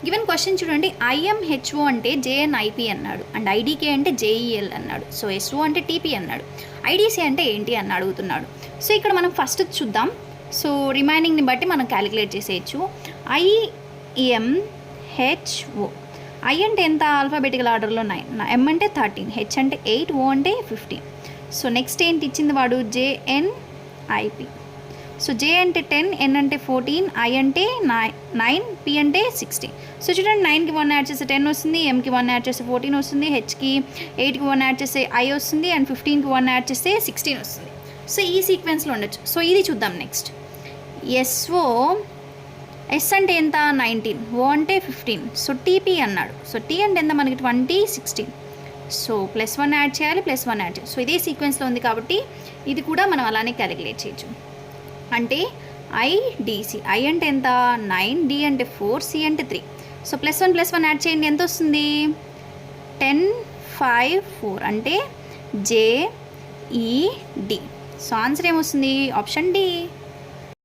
Given question చూడండి, ఐఎంహెచ్ఓ అంటే జేఎన్ఐపి అన్నాడు, అండ్ ఐడికే అంటే జేఈఎల్ అన్నాడు, సో ఎస్ఓ అంటే టీపీ అన్నాడు, ఐడిసి అంటే ఏంటి అని అడుగుతున్నాడు. సో ఇక్కడ మనం ఫస్ట్ చూద్దాం. సో రిమైనింగ్ని బట్టి మనం క్యాలిక్యులేట్ చేసేయచ్చు. ఐఎంహెచ్ఓ, ఐ అంటే ఎంత? ఆల్ఫాబెటికల్ ఆర్డర్లో 9, ఎం అంటే 13, హెచ్ అంటే 8, ఓ అంటే 15. సో నెక్స్ట్ ఏంటి ఇచ్చింది వాడు? జేఎన్ఐపి. సో జే అంటే 10, ఎన్ అంటే 14, ఐ అంటే 9, పి అంటే 16. సో చూడండి, 9కి 1 యాడ్ చేస్తే 10 వస్తుంది, ఎంకి 1 యాడ్ చేస్తే 14 వస్తుంది, హెచ్కి 8కి 1 యాడ్ చేస్తే ఐ వస్తుంది, అండ్ 15కి 1 యాడ్ చేస్తే 16 వస్తుంది. సో ఈ సీక్వెన్స్లో ఉండొచ్చు. సో ఇది చూద్దాం నెక్స్ట్. ఎస్ఓ, ఎస్ అంటే ఎంత? 19, ఓ అంటే 15, సో టీపీ అన్నాడు. సో టీ అంటే ఎంత మనకి? 20, 16. సో +1 యాడ్ చేయాలి, +1 యాడ్ చేయాలి. సో ఇదే సీక్వెన్స్లో ఉంది కాబట్టి ఇది కూడా మనం అలానే క్యాలిక్యులేట్ చేయొచ్చు. అంటే ఐడిసి, ఐ అంటే ఎంత? 9, డి అంటే 4, సి అంటే 3. సో +1 యాడ్ చేయండి, ఎంత వస్తుంది? 10, 5, 4 అంటే జేఈడి. సో ఆన్సర్ ఏమొస్తుంది? Option D.